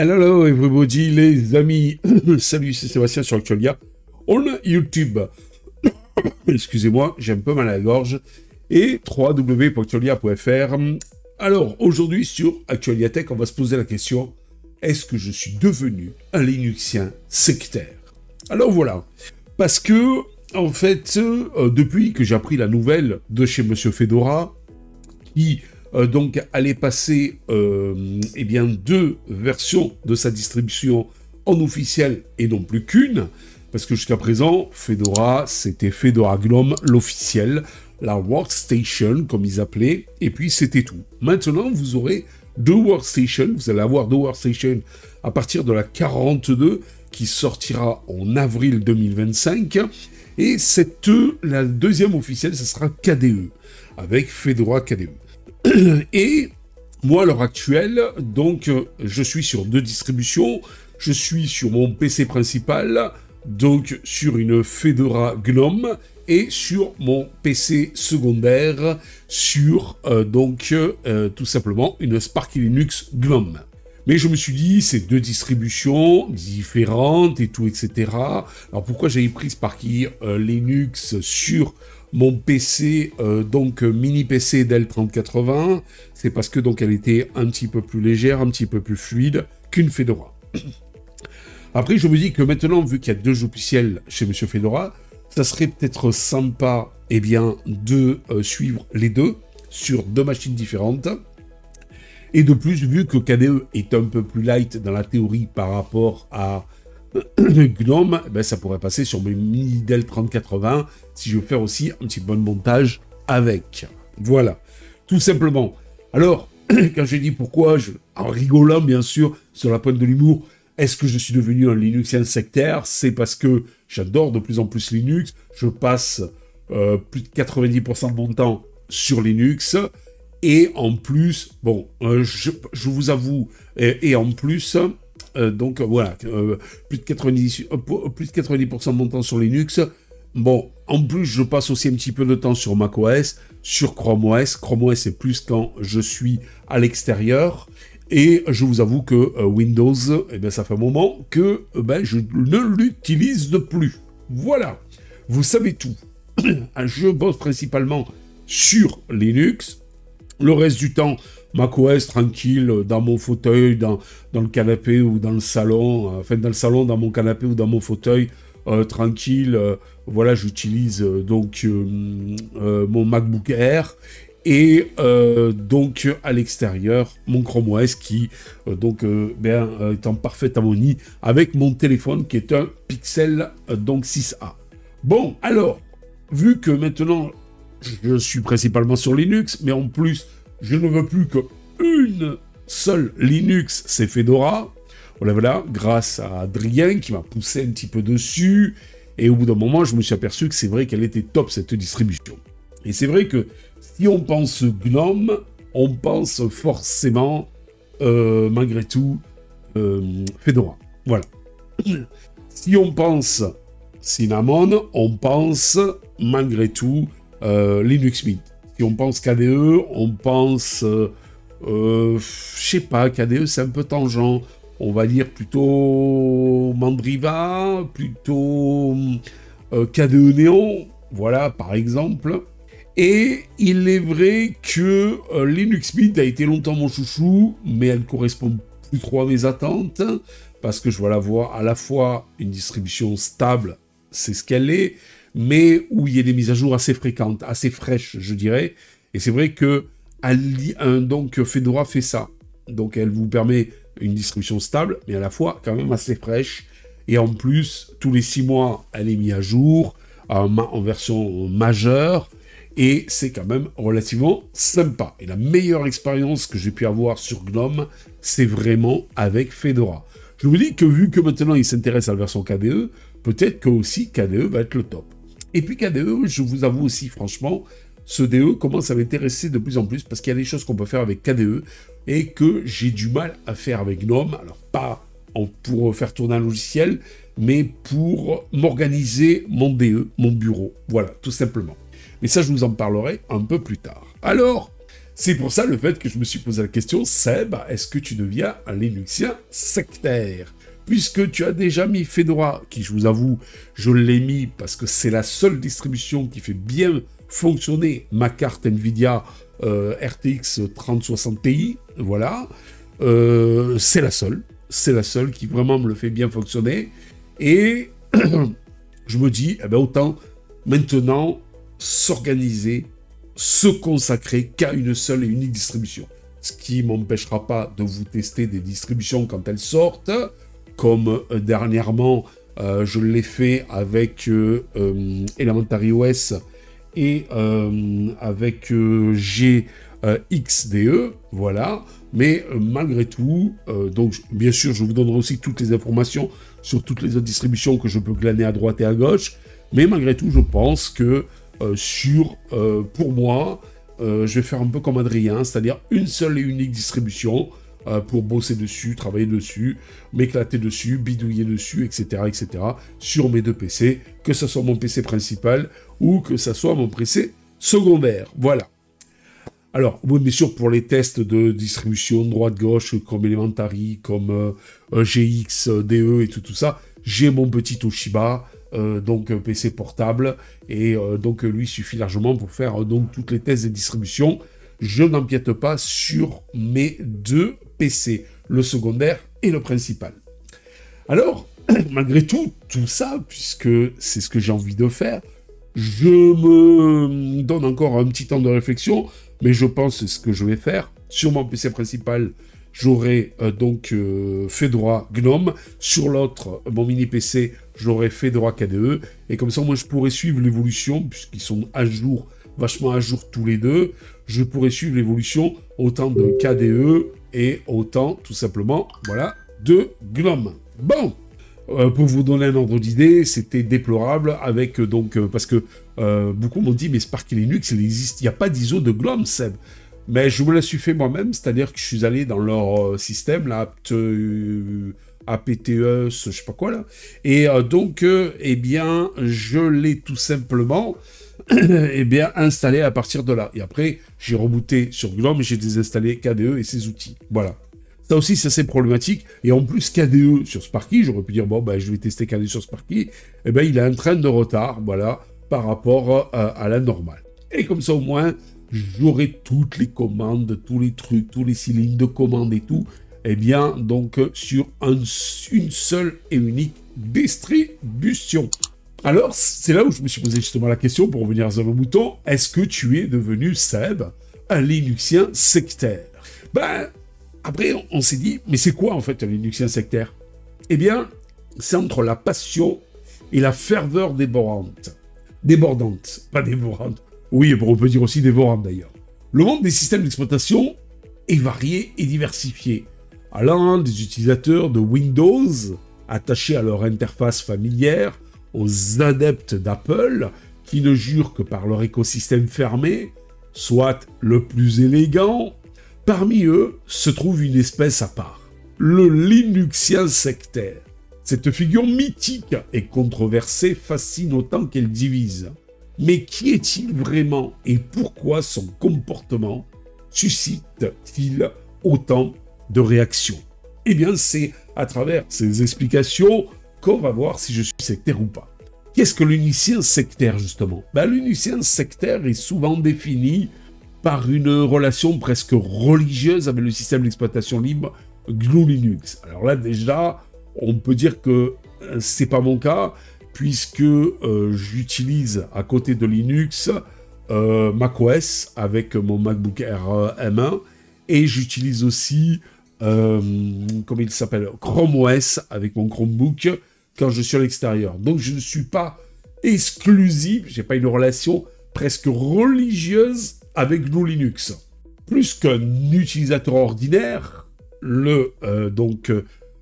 Hello everybody, les amis. Salut, c'est Sébastien sur Actualia. On a YouTube. Excusez-moi, j'ai un peu mal à la gorge. Et www.actualia.fr. Alors, aujourd'hui sur Actualia Tech, on va se poser la question, est-ce que je suis devenu un Linuxien sectaire? Alors voilà, parce que, en fait, depuis que j'ai appris la nouvelle de chez Monsieur Fedora, qui donc allait passer eh bien, 2 versions de sa distribution en officiel et non plus qu'une, parce que jusqu'à présent, Fedora, c'était Fedora GNOME, l'officiel, la workstation, comme ils appelaient, et puis c'était tout. Maintenant, vous aurez 2 workstations, vous allez avoir 2 workstations à partir de la 42, qui sortira en avril 2025, et la deuxième officielle, ce sera KDE, avec Fedora KDE. Et moi, à l'heure actuelle, donc, je suis sur 2 distributions. Je suis sur mon PC principal, donc sur une Fedora GNOME, et sur mon PC secondaire, sur, tout simplement, une Sparky Linux GNOME. Mais je me suis dit, c'est 2 distributions différentes et tout, etc. Alors pourquoi j'avais pris Sparky Linux sur mon PC, mini PC Dell 3080, c'est parce que donc elle était un petit peu plus légère, un petit peu plus fluide qu'une Fedora. Après, je me dis que maintenant, vu qu'il y a 2 officiels chez Monsieur Fedora, ça serait peut-être sympa, eh bien, de suivre les 2 sur 2 machines différentes. Et de plus, vu que KDE est un peu plus light dans la théorie par rapport à GNOME, ben ça pourrait passer sur mes mini Dell 3080 si je veux faire aussi un petit bon montage avec. Voilà, tout simplement. Alors, quand j'ai dit pourquoi, en rigolant bien sûr, sur la pointe de l'humour, est-ce que je suis devenu un Linuxien sectaire? C'est parce que j'adore de plus en plus Linux, je passe plus de 90% de mon temps sur Linux, et en plus, bon, je vous avoue, et en plus... voilà, plus de 90% de mon temps sur Linux. Bon, en plus, je passe aussi un petit peu de temps sur macOS, sur Chrome OS. Chrome OS, c'est plus quand je suis à l'extérieur. Et je vous avoue que Windows, eh bien, ça fait un moment que je ne l'utilise plus. Voilà, vous savez tout. Je bosse principalement sur Linux. Le reste du temps, macOS tranquille, dans mon fauteuil, dans le canapé ou dans le salon, enfin dans le salon, dans mon canapé ou dans mon fauteuil, tranquille, voilà, j'utilise mon MacBook Air, et donc à l'extérieur, mon Chrome OS qui est en parfaite harmonie avec mon téléphone qui est un Pixel 6a. Bon, alors, vu que maintenant je suis principalement sur Linux, mais en plus, je ne veux plus qu'une seule Linux, c'est Fedora. Voilà, grâce à Adrien qui m'a poussé un petit peu dessus. Et au bout d'un moment, je me suis aperçu que c'est vrai qu'elle était top, cette distribution. Et c'est vrai que si on pense GNOME, on pense forcément, malgré tout, Fedora. Voilà. Si on pense Cinnamon, on pense, malgré tout, Linux Mint. Si on pense KDE, on pense, je sais pas, KDE c'est un peu tangent, on va dire plutôt Mandriva, plutôt KDE Néon, voilà par exemple. Et il est vrai que Linux Mint a été longtemps mon chouchou, mais elle correspond plus trop à mes attentes, parce que je veux la voir à la fois une distribution stable, c'est ce qu'elle est, mais où il y a des mises à jour assez fréquentes, assez fraîches, je dirais. Et c'est vrai que Fedora fait ça. Donc elle vous permet une distribution stable, mais à la fois quand même assez fraîche. Et en plus, tous les 6 mois, elle est mise à jour en version majeure. Et c'est quand même relativement sympa. Et la meilleure expérience que j'ai pu avoir sur GNOME, c'est vraiment avec Fedora. Je vous dis que vu que maintenant il s'intéresse à la version KDE, peut-être que aussi KDE va être le top. Et puis KDE, je vous avoue aussi franchement, ce DE commence à m'intéresser de plus en plus parce qu'il y a des choses qu'on peut faire avec KDE et que j'ai du mal à faire avec GNOME. Alors pas pour faire tourner un logiciel, mais pour m'organiser mon DE, mon bureau. Voilà, tout simplement. Mais ça, je vous en parlerai un peu plus tard. Alors, C'est pour ça le fait que je me suis posé la question, Seb, est-ce que tu deviens un Linuxien sectaire? Puisque tu as déjà mis Fedora, qui je vous avoue, je l'ai mis parce que c'est la seule distribution qui fait bien fonctionner ma carte Nvidia RTX 3060 Ti, voilà. C'est la seule qui vraiment me le fait bien fonctionner. Et je me dis, eh ben autant maintenant s'organiser, se consacrer qu'à une seule et unique distribution. Ce qui m'empêchera pas de vous tester des distributions quand elles sortent, comme dernièrement, je l'ai fait avec Elementary OS et avec GXDE, voilà. Mais malgré tout, donc bien sûr, je vous donnerai aussi toutes les informations sur toutes les autres distributions que je peux glaner à droite et à gauche. Mais malgré tout, je pense que pour moi, je vais faire un peu comme Adrien, c'est-à-dire une seule et unique distribution pour bosser dessus, travailler dessus, m'éclater dessus, bidouiller dessus, etc., etc., sur mes deux PC, que ce soit mon PC principal ou que ce soit mon PC secondaire. Voilà. Alors, oui, bien sûr, pour les tests de distribution droite-gauche, comme Elementary, comme GX, DE et tout ça, j'ai mon petit Toshiba, donc PC portable, et donc lui suffit largement pour faire donc toutes les tests des distributions. Je n'empiète pas sur mes deux PC, le secondaire et le principal. Alors, malgré tout ça, puisque c'est ce que j'ai envie de faire, je me donne encore un petit temps de réflexion, mais je pense que c'est ce que je vais faire. Sur mon PC principal, j'aurai donc Fedora GNOME. Sur l'autre, mon mini PC, j'aurai Fedora KDE. Et comme ça, moi, je pourrais suivre l'évolution, puisqu'ils sont à jour, vachement à jour tous les deux. Je pourrais suivre l'évolution autant de KDE et autant, tout simplement, voilà, de GNOME. Bon, pour vous donner un ordre d'idée, c'était déplorable avec parce que beaucoup m'ont dit mais Sparky Linux, il existe, il n'y a pas d'ISO de GNOME, Seb. Mais je me la suis fait moi-même, c'est-à-dire que je suis allé dans leur système, là, APTE, je sais pas quoi là, et eh bien, je l'ai tout simplement eh bien, installé à partir de là. Et après, j'ai rebooté sur GNOME et j'ai désinstallé KDE et ses outils. Voilà. Ça aussi, c'est assez problématique. Et en plus, KDE sur Sparky, j'aurais pu dire, bon, ben, je vais tester KDE sur Sparky. Eh bien, il a un train de retard, voilà, par rapport à la normale. Et comme ça, au moins, j'aurai toutes les commandes, tous les trucs, tous les 6 lignes de commandes et tout, eh bien, donc, sur une seule et unique distribution. Alors, c'est là où je me suis posé justement la question, pour revenir à nos moutons, est-ce que tu es devenu, Seb, un Linuxien sectaire? Ben, après, on s'est dit, mais c'est quoi en fait un Linuxien sectaire? Eh bien, c'est entre la passion et la ferveur débordante. Débordante, pas dévorante. Oui, on peut dire aussi dévorante d'ailleurs. Le monde des systèmes d'exploitation est varié et diversifié, allant des utilisateurs de Windows, attachés à leur interface familière, aux adeptes d'Apple, qui ne jurent que par leur écosystème fermé, soit le plus élégant. Parmi eux se trouve une espèce à part, le Linuxien sectaire. Cette figure mythique et controversée fascine autant qu'elle divise. Mais qui est-il vraiment et pourquoi son comportement suscite-t-il autant de réactions? Eh bien, c'est à travers ces explications qu'on va voir si je suis sectaire ou pas. Qu'est-ce que le Linuxien sectaire, justement? Le Linuxien sectaire est souvent défini par une relation presque religieuse avec le système d'exploitation libre GNU Linux. Alors là, déjà, on peut dire que c'est pas mon cas, puisque j'utilise à côté de Linux macOS avec mon MacBook Air M1, et j'utilise aussi, comment il s'appelle, Chrome OS avec mon Chromebook quand je suis à l'extérieur. Donc je ne suis pas exclusif, j'ai pas une relation presque religieuse avec GNU Linux. Plus qu'un utilisateur ordinaire, le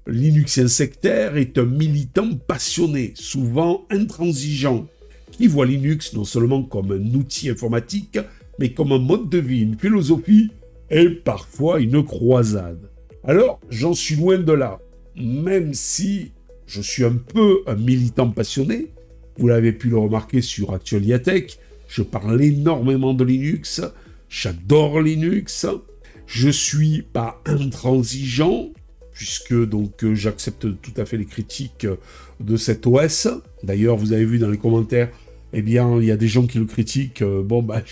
Linuxien sectaire est un militant passionné, souvent intransigeant, qui voit Linux non seulement comme un outil informatique, mais comme un mode de vie, une philosophie et parfois une croisade. Alors, j'en suis loin de là, même si je suis un peu un militant passionné. Vous l'avez pu le remarquer sur Actualiatech, je parle énormément de Linux, J'adore Linux. Je suis pas intransigeant, puisque donc j'accepte tout à fait les critiques de cet OS. D'ailleurs, vous avez vu dans les commentaires, eh bien, il y a des gens qui le critiquent. Bon, bah,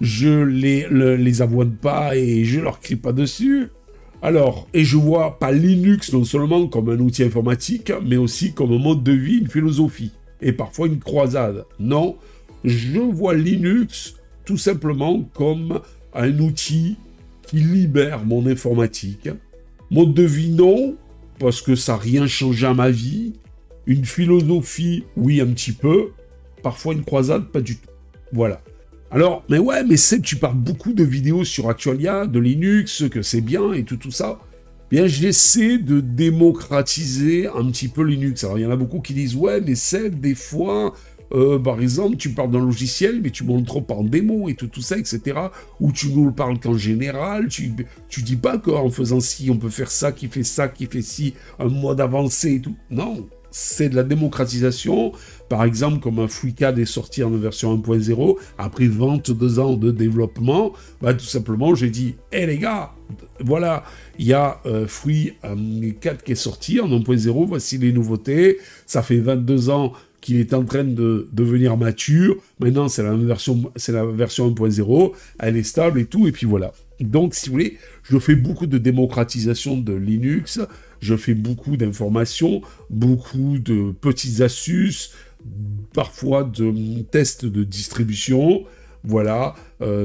je les avoine pas et je leur crie pas dessus. Alors, et je vois pas Linux non seulement comme un outil informatique, mais aussi comme un mode de vie, une philosophie, et parfois une croisade. Non, je vois Linux tout simplement comme un outil qui libère mon informatique. Mode de vie, non, parce que ça n'a rien changé à ma vie. Une philosophie, oui, un petit peu. Parfois une croisade, pas du tout. Voilà. Alors, mais ouais, mais c'est, tu parles beaucoup de vidéos sur Actualia, de Linux, que c'est bien et tout ça. Bien, j'essaie de démocratiser un petit peu Linux. Alors, il y en a beaucoup qui disent, ouais, mais c'est des fois, par exemple, tu parles d'un logiciel, mais tu montres trop en démo et tout ça, etc. Ou tu nous le parles qu'en général, tu dis pas qu'en faisant ci, on peut faire ça, qui fait ci, un mode avancé et tout. Non, c'est de la démocratisation. Par exemple, comme un FreeCAD est sorti en version 1.0, après 22 ans de développement, bah, tout simplement, j'ai dit, hé les gars, voilà, il y a FreeCAD qui est sorti en 1.0, voici les nouveautés, ça fait 22 ans qu'il est en train de devenir mature, maintenant c'est la version 1.0, elle est stable et tout, et puis voilà. Donc, si vous voulez, je fais beaucoup de démocratisation de Linux, je fais beaucoup d'informations, beaucoup de petites astuces, parfois de tests de distribution, voilà.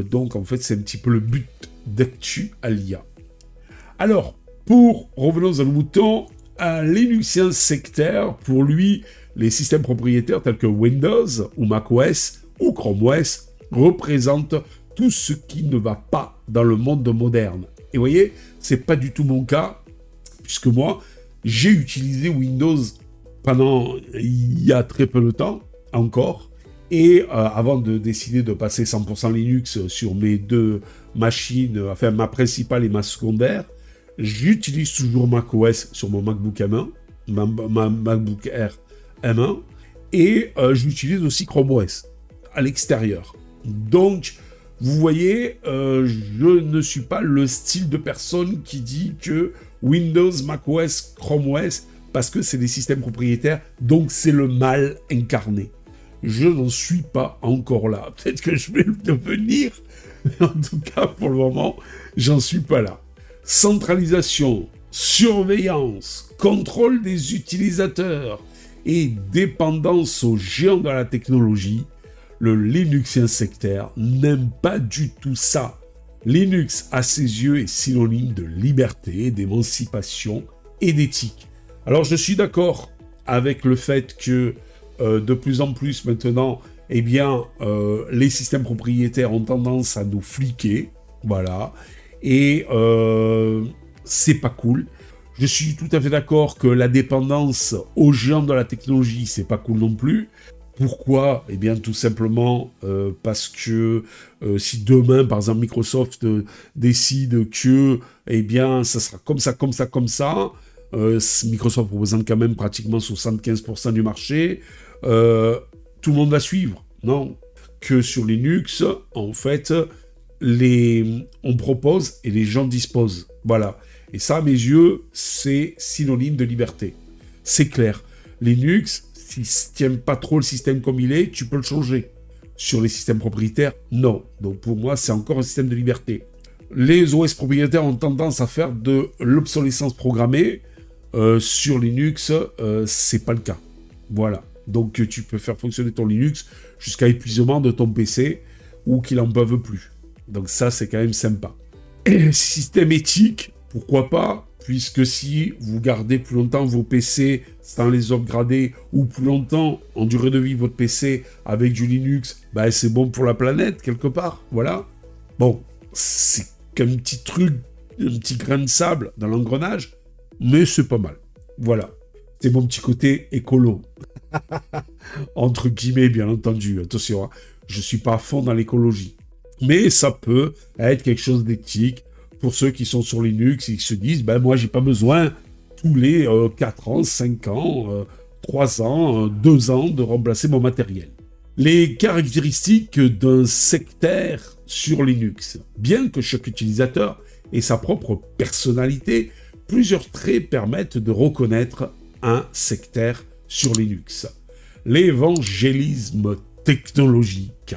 Donc, en fait, c'est un petit peu le but d'Actualia. Alors, revenons à nos moutons, un Linuxien sectaire, pour lui, les systèmes propriétaires tels que Windows ou macOS ou Chrome OS représentent tout ce qui ne va pas dans le monde moderne. Et vous voyez, c'est pas du tout mon cas, puisque moi, j'ai utilisé Windows pendant il y a très peu de temps, encore, et avant de décider de passer 100% Linux sur mes deux machines, enfin ma principale et ma secondaire, j'utilise toujours macOS sur mon MacBook M1, ma MacBook Air M1, et j'utilise aussi Chrome OS à l'extérieur. Donc, vous voyez, je ne suis pas le style de personne qui dit que Windows, macOS, Chrome OS, parce que c'est des systèmes propriétaires, donc c'est le mal incarné. Je n'en suis pas encore là. Peut-être que je vais le devenir, mais en tout cas, pour le moment, j'en suis pas là. Centralisation, surveillance, contrôle des utilisateurs et dépendance aux géants de la technologie, le Linuxien sectaire n'aime pas du tout ça. Linux, à ses yeux, est synonyme de liberté, d'émancipation et d'éthique. Alors, je suis d'accord avec le fait que de plus en plus maintenant, eh bien, les systèmes propriétaires ont tendance à nous fliquer, voilà, et c'est pas cool. Je suis tout à fait d'accord que la dépendance aux géants de la technologie, c'est pas cool non plus. Pourquoi? Eh bien, tout simplement parce que si demain, par exemple, Microsoft décide que, eh bien, ça sera comme ça, Microsoft représente quand même pratiquement 75% du marché, tout le monde va suivre. Non, que sur Linux, en fait, on propose et les gens disposent. Voilà. Et ça, à mes yeux, c'est synonyme de liberté. C'est clair. Linux, si tu n'aimes pas trop le système comme il est, tu peux le changer. Sur les systèmes propriétaires, non. Donc pour moi, c'est encore un système de liberté. Les OS propriétaires ont tendance à faire de l'obsolescence programmée. Sur Linux, c'est pas le cas. Voilà. Donc tu peux faire fonctionner ton Linux jusqu'à épuisement de ton PC ou qu'il en peuvent plus. Donc ça, c'est quand même sympa. Et système éthique, pourquoi pas, puisque si vous gardez plus longtemps vos PC sans les upgrader, ou plus longtemps en durée de vie votre PC avec du Linux, bah c'est bon pour la planète, quelque part, voilà. Bon, c'est qu'un petit truc, un petit grain de sable dans l'engrenage, mais c'est pas mal. Voilà, c'est mon petit côté écolo. Entre guillemets, bien entendu, attention, hein, je suis pas à fond dans l'écologie. Mais ça peut être quelque chose d'éthique pour ceux qui sont sur Linux et qui se disent, ben moi j'ai pas besoin tous les 4 ans, 5 ans, 3 ans, 2 ans de remplacer mon matériel. Les caractéristiques d'un sectaire sur Linux. Bien que chaque utilisateur ait sa propre personnalité, plusieurs traits permettent de reconnaître un sectaire sur Linux. L'évangélisme technologique.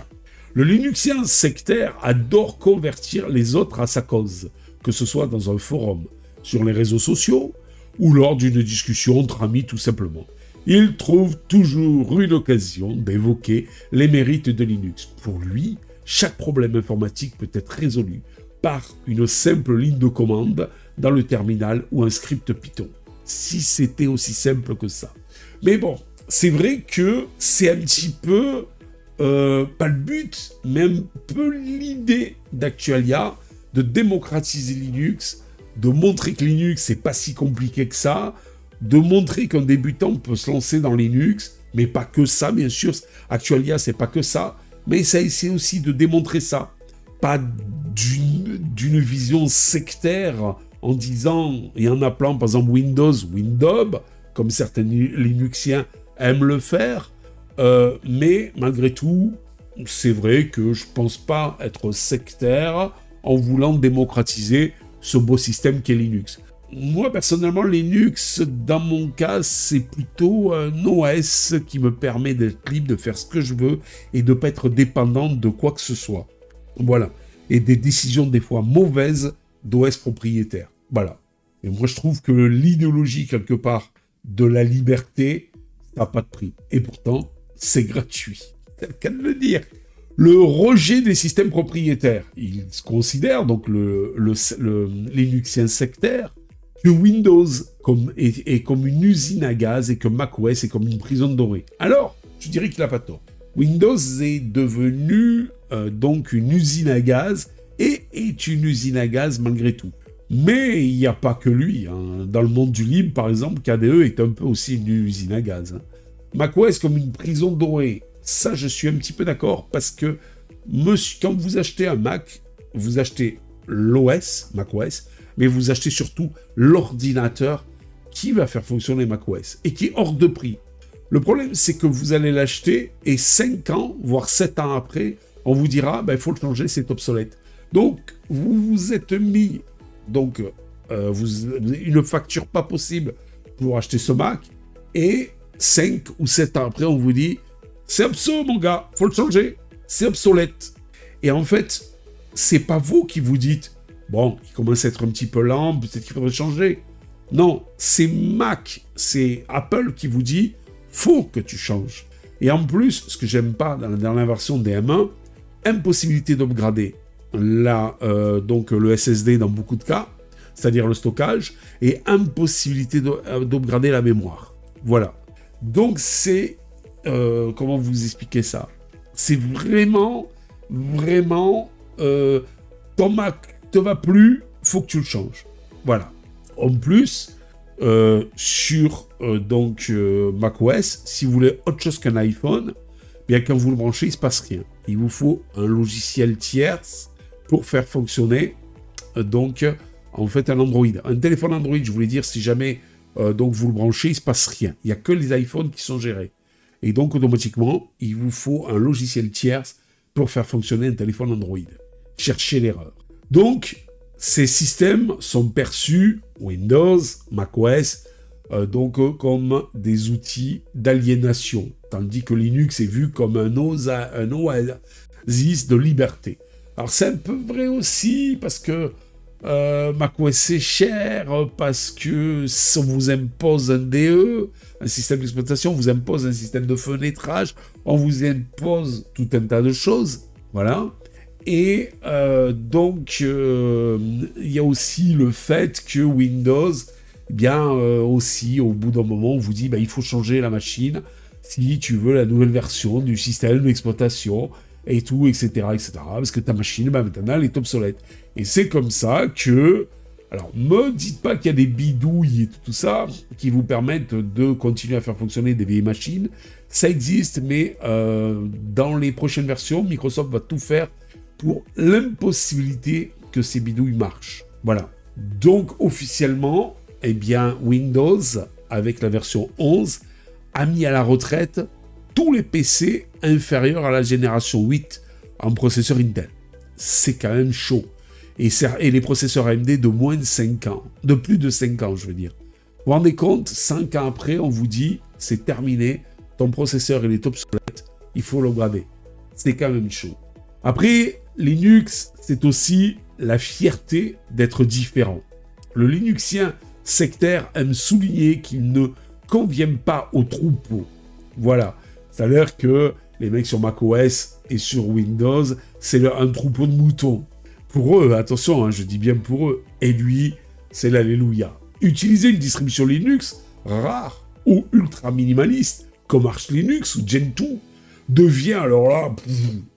Le Linuxien sectaire adore convertir les autres à sa cause, que ce soit dans un forum, sur les réseaux sociaux ou lors d'une discussion entre amis tout simplement. Il trouve toujours une occasion d'évoquer les mérites de Linux. Pour lui, chaque problème informatique peut être résolu par une simple ligne de commande dans le terminal ou un script Python. Si c'était aussi simple que ça. Mais bon, c'est vrai que c'est un petit peu, pas le but, mais un peu l'idée d'Actualia, de démocratiser Linux, de montrer que Linux, c'est pas si compliqué que ça, de montrer qu'un débutant peut se lancer dans Linux, mais pas que ça, bien sûr. Actualia, c'est pas que ça, mais ça essaie aussi de démontrer ça. Pas d'une vision sectaire en disant, et en appelant par exemple Windows, comme certains Linuxiens aiment le faire, mais malgré tout, c'est vrai que je pense pas être sectaire en voulant démocratiser ce beau système qu'est Linux. Moi, personnellement, Linux, dans mon cas, c'est plutôt un OS qui me permet d'être libre, de faire ce que je veux et de ne pas être dépendant de quoi que ce soit. Voilà. Et des décisions des fois mauvaises d'OS propriétaires. Voilà. Et moi, je trouve que l'idéologie, quelque part, de la liberté, ça n'a pas de prix. Et pourtant, c'est gratuit. C'est le cas de le dire. Le rejet des systèmes propriétaires. Il se considère, donc le Linuxien sectaire, que Windows est comme une usine à gaz et que macOS est comme une prison dorée. Alors, je dirais qu'il n'a pas tort. Windows est devenu donc une usine à gaz et est une usine à gaz malgré tout. Mais il n'y a pas que lui. Hein. Dans le monde du libre, par exemple, KDE est un peu aussi une usine à gaz. Hein. macOS comme une prison dorée. Ça, je suis un petit peu d'accord parce que quand vous achetez un Mac, vous achetez l'OS, macOS, mais vous achetez surtout l'ordinateur qui va faire fonctionner macOS et qui est hors de prix. Le problème, c'est que vous allez l'acheter et 5 ans, voire 7 ans après, on vous dira, il faut le changer, c'est obsolète. Donc, vous vous êtes mis une facture pas possible pour acheter ce Mac et 5 ou 7 ans après, on vous dit, c'est obsolète, mon gars, faut le changer, c'est obsolète. Et en fait, c'est pas vous qui vous dites, bon, il commence à être un petit peu lent, peut-être qu'il faudrait changer. Non, c'est Mac, c'est Apple qui vous dit, faut que tu changes. Et en plus, ce que j'aime pas dans la dernière version des M1, impossibilité d'upgrader donc le SSD dans beaucoup de cas, c'est-à-dire le stockage, et impossibilité d'upgrader la mémoire. Voilà. Donc c'est... comment vous expliquer ça? C'est vraiment... ton Mac te va plus, faut que tu le changes. Voilà. En plus, sur macOS, si vous voulez autre chose qu'un iPhone, bien quand vous le branchez, il ne se passe rien. Il vous faut un logiciel tierce pour faire fonctionner en fait un Android. Un téléphone Android, je voulais dire, si jamais vous le branchez, il ne se passe rien. Il n'y a que les iPhones qui sont gérés. Et donc automatiquement, il vous faut un logiciel tierce pour faire fonctionner un téléphone Android. Cherchez l'erreur. Donc, ces systèmes sont perçus, Windows, macOS, comme des outils d'aliénation, tandis que Linux est vu comme un oasis de liberté. Alors c'est un peu vrai aussi, parce que macOS c'est cher, parce que on vous impose un DE, un système d'exploitation, on vous impose un système de fenêtrage, on vous impose tout un tas de choses, voilà. Et il y a aussi le fait que Windows, aussi, au bout d'un moment, on vous dit, il faut changer la machine si tu veux la nouvelle version du système d'exploitation, et tout, etc., parce que ta machine, maintenant, elle est obsolète. Et c'est comme ça que... Alors, me dites pas qu'il y a des bidouilles et tout ça qui vous permettent de continuer à faire fonctionner des vieilles machines. Ça existe, mais dans les prochaines versions, Microsoft va tout faire pour l'impossibilité que ces bidouilles marchent. Voilà. Donc, officiellement, Windows, avec la version 11, a mis à la retraite tous les PC inférieurs à la génération 8 en processeur Intel. c'est quand même chaud. Et les processeurs AMD de moins de 5 ans, de plus de 5 ans, je veux dire. Vous vous rendez compte, 5 ans après, on vous dit, c'est terminé, ton processeur il est obsolète, il faut l'upgrader. C'est quand même chaud. Après, Linux, c'est aussi la fierté d'être différent. Le Linuxien sectaire aime souligner qu'il ne convient pas au troupeau. Voilà. C'est-à-dire que les mecs sur macOS et sur Windows, c'est un troupeau de moutons. Pour eux, attention, hein, je dis bien pour eux, et lui, c'est l'alléluia. Utiliser une distribution Linux rare ou ultra minimaliste, comme Arch Linux ou Gentoo, devient alors là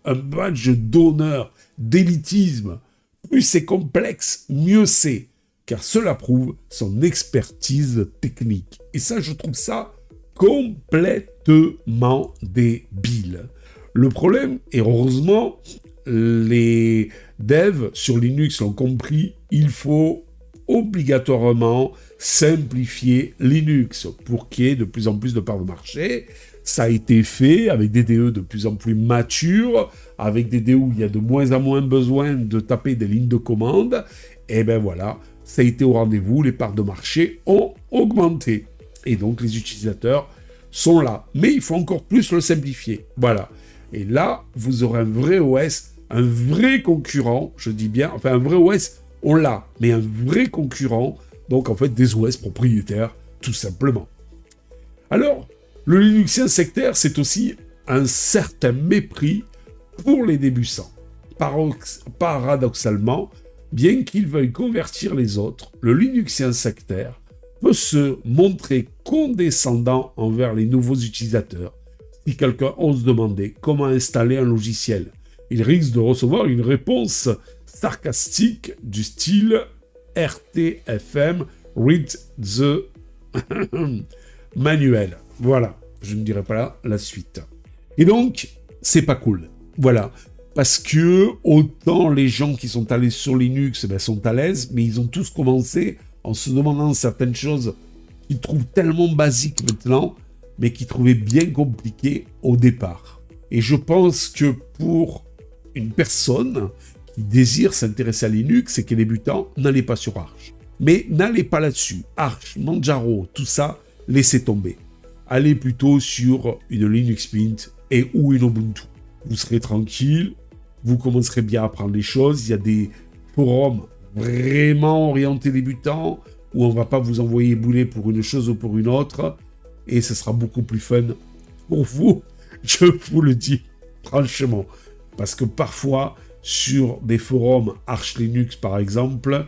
un badge d'honneur, d'élitisme. Plus c'est complexe, mieux c'est, car cela prouve son expertise technique. Et ça, je trouve ça complètement débile. Le problème, et heureusement, les devs sur Linux l'ont compris, il faut obligatoirement simplifier Linux pour qu'il y ait de plus en plus de parts de marché. Ça a été fait avec des DE de plus en plus matures, avec des DE où il y a de moins en moins besoin de taper des lignes de commande. Et ben voilà, ça a été au rendez-vous, les parts de marché ont augmenté. Et donc les utilisateurs sont là. Mais il faut encore plus le simplifier. Voilà. Et là, vous aurez un vrai OS, un vrai concurrent, je dis bien, enfin un vrai OS, on l'a, mais un vrai concurrent, donc en fait des OS propriétaires, tout simplement. Alors, le Linuxien sectaire, c'est aussi un certain mépris pour les débutants. Paradoxalement, bien qu'il veuille convertir les autres, le Linuxien sectaire peut se montrer condescendant envers les nouveaux utilisateurs. Si quelqu'un ose demander comment installer un logiciel, il risque de recevoir une réponse sarcastique du style RTFM, read the manuel. Voilà, je ne dirai pas la suite. Et donc, c'est pas cool. Voilà, parce que autant les gens qui sont allés sur Linux sont à l'aise, mais ils ont tous commencé en se demandant certaines choses qu'ils trouvent tellement basiques maintenant, mais qu'ils trouvaient bien compliquées au départ. Et je pense que pour une personne qui désire s'intéresser à Linux et qui est débutant, n'allez pas sur Arch. Mais n'allez pas là-dessus. Arch, Manjaro, tout ça, laissez tomber. Allez plutôt sur une Linux Mint ou une Ubuntu. Vous serez tranquille, vous commencerez bien à apprendre les choses. Il y a des forums vraiment orientés débutants où on ne va pas vous envoyer bouler pour une chose ou pour une autre. Et ce sera beaucoup plus fun pour vous, je vous le dis franchement. Parce que parfois, sur des forums Arch Linux par exemple,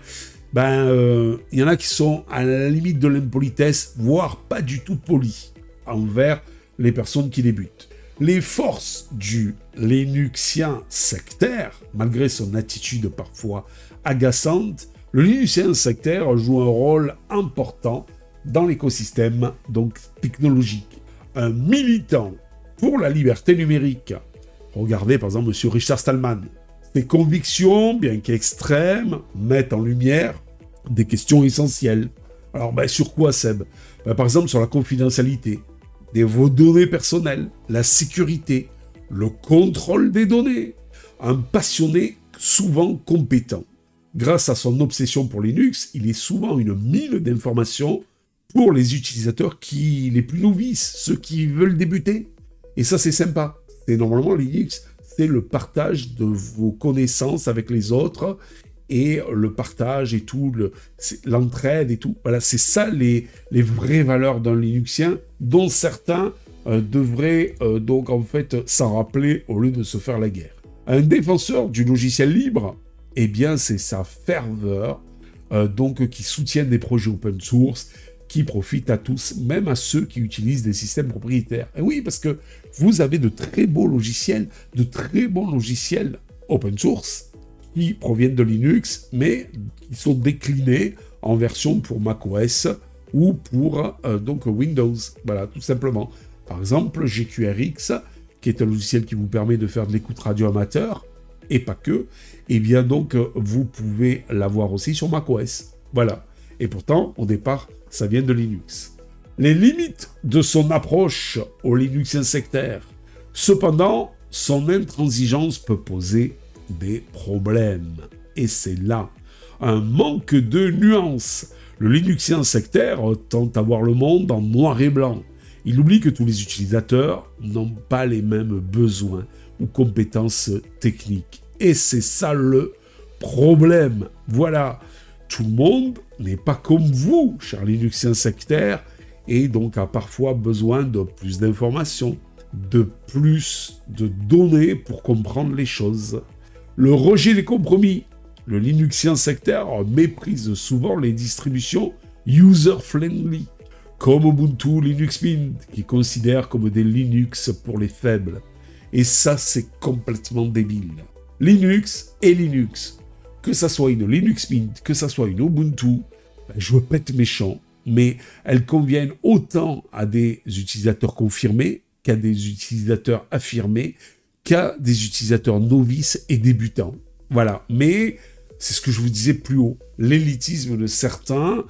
il y en a qui sont à la limite de l'impolitesse, voire pas du tout polis envers les personnes qui débutent. Les forces du Linuxien sectaire, malgré son attitude parfois agaçante, le Linuxien sectaire joue un rôle important dans l'écosystème donc technologique. Un militant pour la liberté numérique. Regardez par exemple M. Richard Stallman. Ses convictions, bien qu'extrêmes, mettent en lumière des questions essentielles. Alors, sur quoi, Seb? Par exemple, sur la confidentialité de vos données personnelles, la sécurité, le contrôle des données. Un passionné souvent compétent. Grâce à son obsession pour Linux, il est souvent une mine d'informations pour les utilisateurs les plus novices, ceux qui veulent débuter. Et ça, c'est sympa. C'est normalement Linux, c'est le partage de vos connaissances avec les autres et le partage et tout, l'entraide et tout. Voilà, c'est ça les vraies valeurs d'un Linuxien dont certains devraient donc en fait s'en rappeler au lieu de se faire la guerre. Un défenseur du logiciel libre, eh bien c'est sa ferveur donc qui soutient des projets open source, qui profitent à tous, même à ceux qui utilisent des systèmes propriétaires. Et oui, parce que vous avez de très beaux logiciels, de très bons logiciels open source qui proviennent de Linux, mais qui sont déclinés en version pour macOS ou pour donc Windows. Voilà, tout simplement. Par exemple, GQRX, qui est un logiciel qui vous permet de faire de l'écoute radio amateur, et pas que, et bien donc vous pouvez l'avoir aussi sur macOS. Voilà. Et pourtant, au départ, ça vient de Linux. Les limites de son approche au Linuxien sectaire. Cependant, son intransigeance peut poser des problèmes. Et c'est là un manque de nuances. Le Linuxien sectaire tente à voir le monde en noir et blanc. Il oublie que tous les utilisateurs n'ont pas les mêmes besoins ou compétences techniques. Et c'est ça le problème. Voilà, tout le monde n'est pas comme vous, cher Linuxien sectaire, et donc a parfois besoin de plus d'informations, de plus de données pour comprendre les choses. Le rejet des compromis. Le Linuxien sectaire méprise souvent les distributions user-friendly, comme Ubuntu, Linux Mint, qui considèrent comme des Linux pour les faibles. Et ça, c'est complètement débile. Linux est Linux. Que ça soit une Linux Mint, que ça soit une Ubuntu, je veux pas être méchant, mais elles conviennent autant à des utilisateurs confirmés qu'à des utilisateurs affirmés, qu'à des utilisateurs novices et débutants. Voilà, mais c'est ce que je vous disais plus haut, l'élitisme de certains,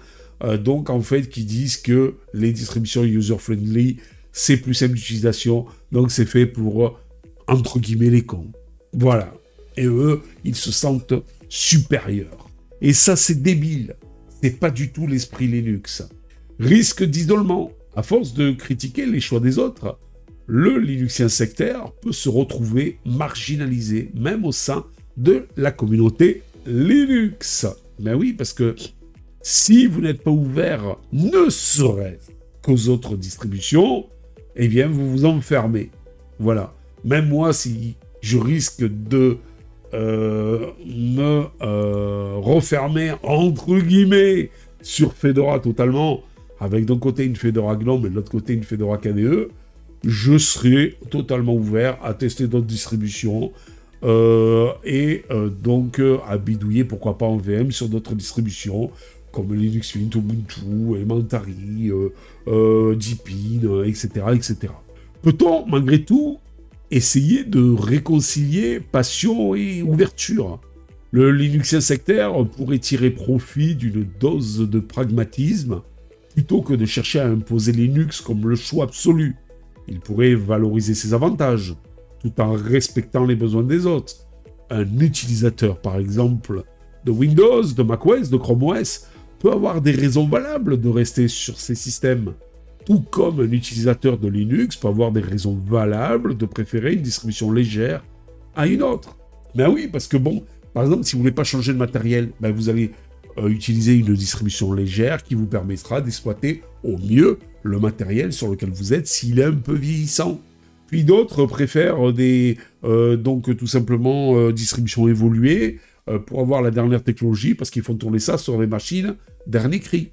donc en fait qui disent que les distributions user-friendly, c'est plus simple d'utilisation, donc c'est fait pour, entre guillemets, les cons. Voilà, et eux, ils se sentent supérieurs. Et ça, c'est débile, c'est pas du tout l'esprit Linux. Risque d'isolement, à force de critiquer les choix des autres, le Linuxien sectaire peut se retrouver marginalisé, même au sein de la communauté Linux. Ben oui, parce que si vous n'êtes pas ouvert, ne serait-ce qu'aux autres distributions, eh bien, vous vous enfermez. Voilà. Même moi, si je risque de me refermer, entre guillemets, sur Fedora totalement, avec d'un côté une Fedora GNOME et de l'autre côté une Fedora KDE, je serai totalement ouvert à tester d'autres distributions, donc à bidouiller, pourquoi pas en VM, sur d'autres distributions, comme Linux Mint, Ubuntu, Elementary, Deepin, etc., etc. Peut-on, malgré tout, essayer de réconcilier passion et ouverture? Le Linuxien sectaire pourrait tirer profit d'une dose de pragmatisme, plutôt que de chercher à imposer Linux comme le choix absolu. Il pourrait valoriser ses avantages, tout en respectant les besoins des autres. Un utilisateur, par exemple, de Windows, de macOS, de Chrome OS, peut avoir des raisons valables de rester sur ces systèmes, tout comme un utilisateur de Linux peut avoir des raisons valables de préférer une distribution légère à une autre. Ben oui, parce que bon, par exemple, si vous ne voulez pas changer de matériel, ben vous allez utiliser une distribution légère qui vous permettra d'exploiter au mieux le matériel sur lequel vous êtes s'il est un peu vieillissant. Puis d'autres préfèrent donc tout simplement distributions évoluées pour avoir la dernière technologie parce qu'ils font tourner ça sur des machines dernier cri.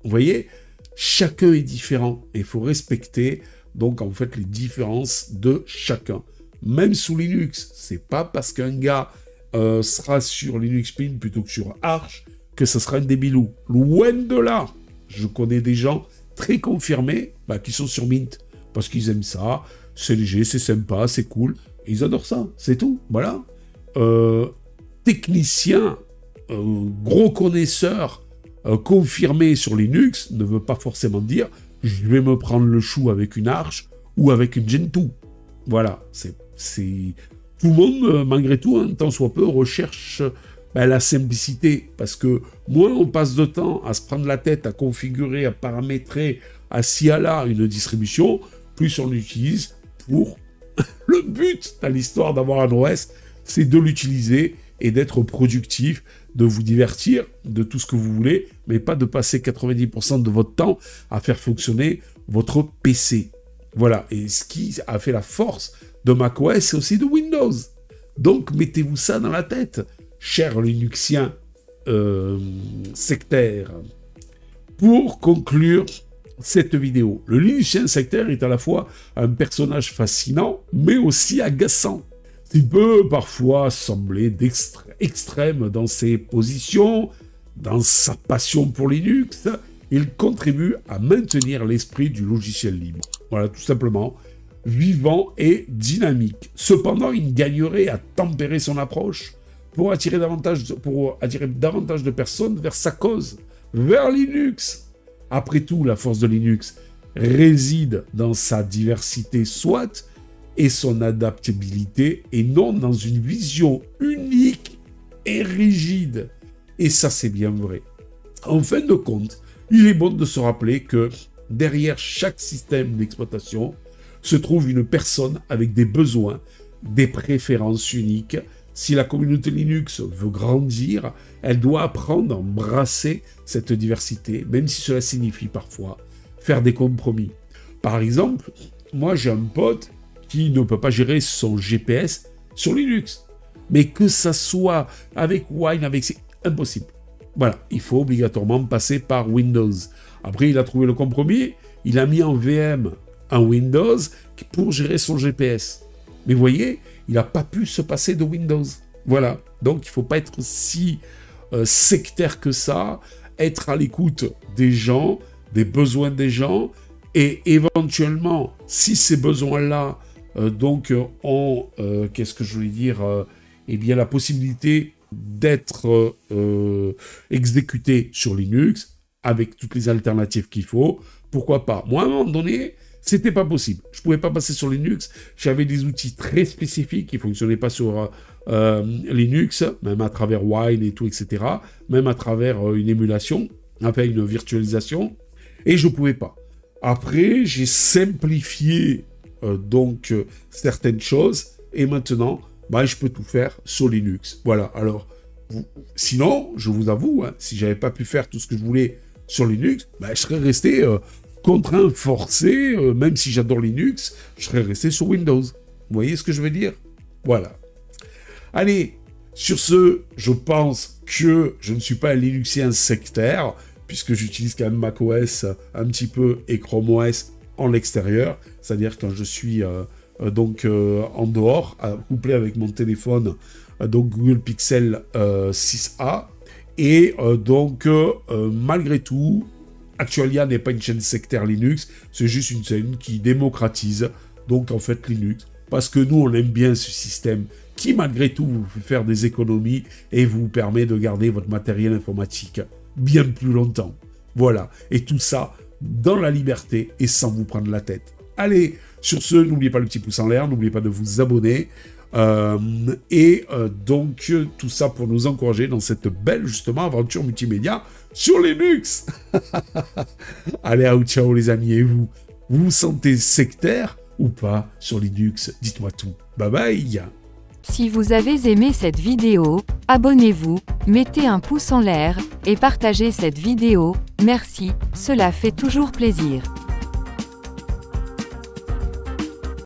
Vous voyez, chacun est différent et il faut respecter donc en fait les différences de chacun. Même sous Linux, c'est pas parce qu'un gars sera sur Linux Mint plutôt que sur Arch que ça sera un débilou. Loin de là. Je connais des gens très confirmés qui sont sur Mint parce qu'ils aiment ça, c'est léger, c'est sympa, c'est cool, et ils adorent ça, c'est tout, voilà. Technicien, gros connaisseur, confirmé sur Linux ne veut pas forcément dire je vais me prendre le chou avec une Arch ou avec une Gentoo. Voilà, c'est tout le monde, malgré tout, tant soit peu, recherche la simplicité, parce que moins on passe de temps à se prendre la tête, à configurer, à paramétrer, à ci à là une distribution, plus on l'utilise pour le but dans l'histoire d'avoir un OS, c'est de l'utiliser et d'être productif, de vous divertir, de tout ce que vous voulez, mais pas de passer 90% de votre temps à faire fonctionner votre PC. Voilà, et ce qui a fait la force de macOS, c'est aussi de Windows. Donc mettez-vous ça dans la tête, cher Linuxien sectaire. Pour conclure cette vidéo, le Linuxien sectaire est à la fois un personnage fascinant, mais aussi agaçant. Il peut parfois sembler extrême dans ses positions, dans sa passion pour Linux. Il contribue à maintenir l'esprit du logiciel libre. Voilà, tout simplement, vivant et dynamique. Cependant, il gagnerait à tempérer son approche pour attirer davantage de personnes vers sa cause, vers Linux. Après tout, la force de Linux réside dans sa diversité, soit, et son adaptabilité, et non dans une vision unique et rigide. Et ça, c'est bien vrai. En fin de compte, il est bon de se rappeler que derrière chaque système d'exploitation se trouve une personne avec des besoins, des préférences uniques. Si la communauté Linux veut grandir, elle doit apprendre à embrasser cette diversité, même si cela signifie parfois faire des compromis. Par exemple, moi j'ai un pote qui ne peut pas gérer son GPS sur Linux. Mais que ça soit avec Wine, c'est impossible. Voilà, il faut obligatoirement passer par Windows. Après, il a trouvé le compromis, il a mis en VM un Windows pour gérer son GPS. Mais vous voyez, il n'a pas pu se passer de Windows. Voilà, donc il ne faut pas être si sectaire que ça, être à l'écoute des gens, des besoins des gens, et éventuellement, si ces besoins-là ont, qu'est-ce que je voulais dire, eh bien la possibilité d'être exécutés sur Linux, avec toutes les alternatives qu'il faut, pourquoi pas. Moi, à un moment donné, c'était pas possible. Je pouvais pas passer sur Linux. J'avais des outils très spécifiques qui fonctionnaient pas sur Linux, même à travers Wine et tout, etc. Même à travers une émulation, enfin une virtualisation. Et je pouvais pas. Après, j'ai simplifié certaines choses. Et maintenant, je peux tout faire sur Linux. Voilà. Alors, sinon, je vous avoue, si j'avais pas pu faire tout ce que je voulais sur Linux, je serais resté contraint, forcé, même si j'adore Linux, je serais resté sur Windows. Vous voyez ce que je veux dire? Voilà. Allez, sur ce, je pense que je ne suis pas un Linuxien sectaire, puisque j'utilise quand même macOS un petit peu et Chrome OS en l'extérieur, c'est-à-dire quand je suis en dehors, couplé avec mon téléphone, Google Pixel 6a, et malgré tout, Actualia n'est pas une chaîne sectaire Linux, c'est juste une chaîne qui démocratise, Linux, parce que nous, on aime bien ce système qui, malgré tout, vous fait faire des économies et vous permet de garder votre matériel informatique bien plus longtemps. Voilà, et tout ça dans la liberté et sans vous prendre la tête. Allez, sur ce, n'oubliez pas le petit pouce en l'air, n'oubliez pas de vous abonner, tout ça pour nous encourager dans cette belle, justement, aventure multimédia sur Linux. Allez, ciao les amis, et vous vous sentez sectaire ou pas sur Linux? Dites-moi tout. Bye bye. Si vous avez aimé cette vidéo, abonnez-vous, mettez un pouce en l'air, et partagez cette vidéo, merci, cela fait toujours plaisir.